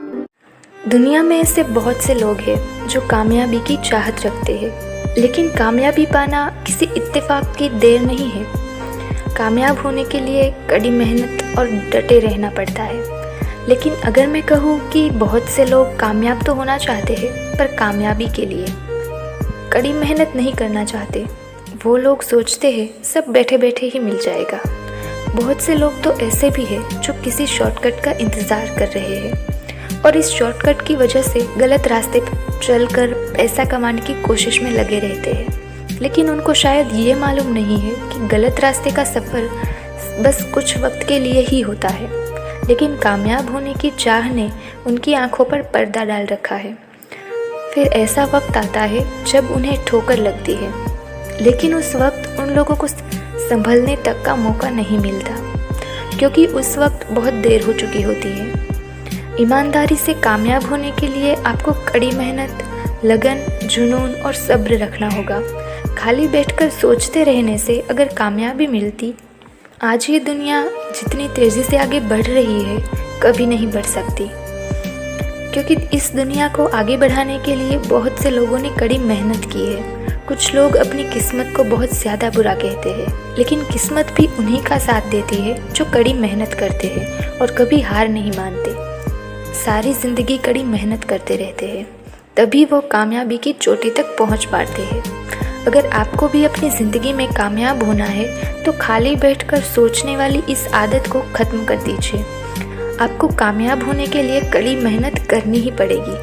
दुनिया में ऐसे बहुत से लोग हैं जो कामयाबी की चाहत रखते हैं, लेकिन कामयाबी पाना किसी इत्तेफाक की देर नहीं है। कामयाब होने के लिए कड़ी मेहनत और डटे रहना पड़ता है। लेकिन अगर मैं कहूँ कि बहुत से लोग कामयाब तो होना चाहते हैं, पर कामयाबी के लिए कड़ी मेहनत नहीं करना चाहते। वो लोग सोचते हैं सब बैठे बैठे ही मिल जाएगा। बहुत से लोग तो ऐसे भी हैं जो किसी शॉर्टकट का इंतज़ार कर रहे हैं और इस शॉर्टकट की वजह से गलत रास्ते पर चलकर पैसा कमाने की कोशिश में लगे रहते हैं। लेकिन उनको शायद ये मालूम नहीं है कि गलत रास्ते का सफ़र बस कुछ वक्त के लिए ही होता है, लेकिन कामयाब होने की चाह ने उनकी आंखों पर पर्दा डाल रखा है। फिर ऐसा वक्त आता है जब उन्हें ठोकर लगती है, लेकिन उस वक्त उन लोगों को संभलने तक का मौका नहीं मिलता, क्योंकि उस वक्त बहुत देर हो चुकी होती है। ईमानदारी से कामयाब होने के लिए आपको कड़ी मेहनत, लगन, जुनून और सब्र रखना होगा। खाली बैठकर सोचते रहने से अगर कामयाबी मिलती, आज ये दुनिया जितनी तेज़ी से आगे बढ़ रही है कभी नहीं बढ़ सकती, क्योंकि इस दुनिया को आगे बढ़ाने के लिए बहुत से लोगों ने कड़ी मेहनत की है। कुछ लोग अपनी किस्मत को बहुत ज़्यादा बुरा कहते हैं, लेकिन किस्मत भी उन्हीं का साथ देती है जो कड़ी मेहनत करते हैं और कभी हार नहीं मानते। सारी ज़िंदगी कड़ी मेहनत करते रहते हैं, तभी वो कामयाबी की चोटी तक पहुंच पाते हैं। अगर आपको भी अपनी ज़िंदगी में कामयाब होना है तो खाली बैठकर सोचने वाली इस आदत को ख़त्म कर दीजिए। आपको कामयाब होने के लिए कड़ी मेहनत करनी ही पड़ेगी।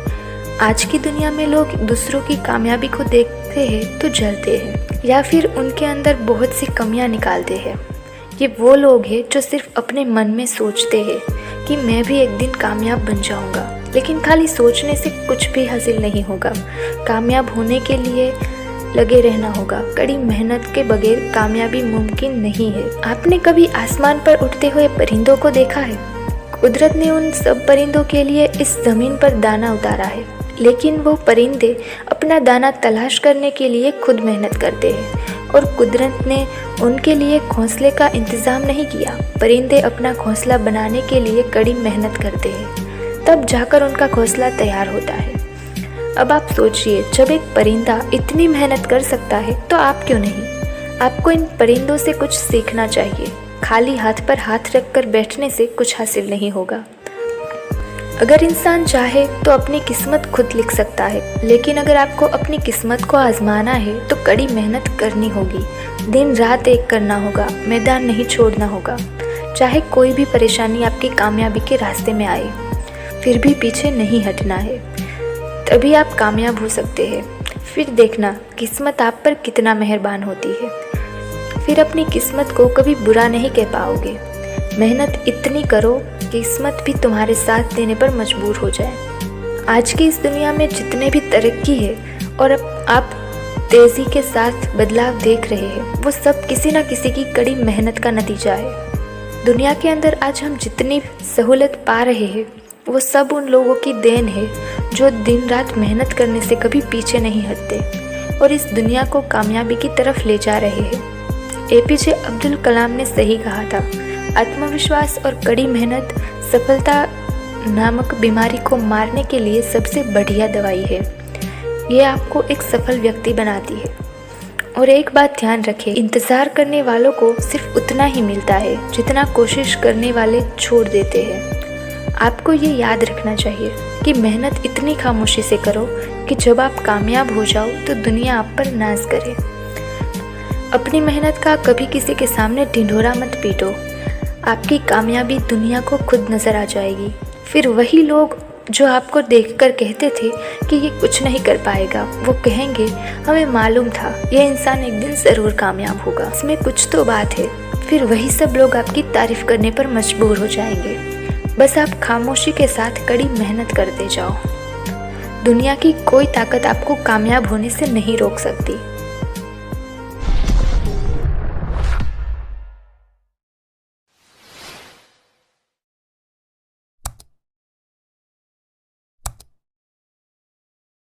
आज की दुनिया में लोग दूसरों की कामयाबी को देखते हैं तो जलते हैं या फिर उनके अंदर बहुत सी कमियां निकालते हैं। ये वो लोग हैं जो सिर्फ अपने मन में सोचते हैं कि मैं भी एक दिन कामयाब बन जाऊंगा, लेकिन खाली सोचने से कुछ भी हासिल नहीं होगा। कामयाब होने के लिए लगे रहना होगा। कड़ी मेहनत के बगैर कामयाबी मुमकिन नहीं है। आपने कभी आसमान पर उड़ते हुए परिंदों को देखा है? कुदरत ने उन सब परिंदों के लिए इस ज़मीन पर दाना उतारा है, लेकिन वो परिंदे अपना दाना तलाश करने के लिए खुद मेहनत करते हैं और कुदरत ने उनके लिए घोंसले का इंतज़ाम नहीं किया। परिंदे अपना घोंसला बनाने के लिए कड़ी मेहनत करते हैं, तब जाकर उनका घोंसला तैयार होता है। अब आप सोचिए, जब एक परिंदा इतनी मेहनत कर सकता है तो आप क्यों नहीं? आपको इन परिंदों से कुछ सीखना चाहिए। खाली हाथ पर हाथ रखकर बैठने से कुछ हासिल नहीं होगा। अगर इंसान चाहे तो अपनी किस्मत खुद लिख सकता है, लेकिन अगर आपको अपनी किस्मत को आजमाना है तो कड़ी मेहनत करनी होगी। दिन रात एक करना होगा, मैदान नहीं छोड़ना होगा। चाहे कोई भी परेशानी आपकी कामयाबी के रास्ते में आए, फिर भी पीछे नहीं हटना है, तभी आप कामयाब हो सकते हैं। फिर देखना किस्मत आप पर कितना मेहरबान होती है। फिर अपनी किस्मत को कभी बुरा नहीं कह पाओगे। मेहनत इतनी करो किस्मत भी तुम्हारे साथ देने पर मजबूर हो जाए। आज की इस दुनिया में जितने भी तरक्की है और अब आप तेज़ी के साथ बदलाव देख रहे हैं, वो सब किसी न किसी की कड़ी मेहनत का नतीजा है। दुनिया के अंदर आज हम जितनी सहूलत पा रहे हैं, वो सब उन लोगों की देन है जो दिन रात मेहनत करने से कभी पीछे नहीं हटते और इस दुनिया को कामयाबी की तरफ ले जा रहे हैं। APJ अब्दुल कलाम ने सही कहा था, आत्मविश्वास और कड़ी मेहनत सफलता नामक बीमारी को मारने के लिए सबसे बढ़िया दवाई है। ये आपको एक सफल व्यक्ति बनाती है। और एक बात ध्यान रखें, इंतज़ार करने वालों को सिर्फ उतना ही मिलता है जितना कोशिश करने वाले छोड़ देते हैं। आपको ये याद रखना चाहिए कि मेहनत इतनी खामोशी से करो कि जब आप कामयाब हो जाओ तो दुनिया आप पर नाज करे। अपनी मेहनत का कभी किसी के सामने ढिंढोरा मत पीटो। आपकी कामयाबी दुनिया को खुद नज़र आ जाएगी। फिर वही लोग जो आपको देखकर कहते थे कि ये कुछ नहीं कर पाएगा, वो कहेंगे हमें मालूम था ये इंसान एक दिन ज़रूर कामयाब होगा, इसमें कुछ तो बात है। फिर वही सब लोग आपकी तारीफ़ करने पर मजबूर हो जाएंगे। बस आप खामोशी के साथ कड़ी मेहनत करते जाओ। दुनिया की कोई ताकत आपको कामयाब होने से नहीं रोक सकती।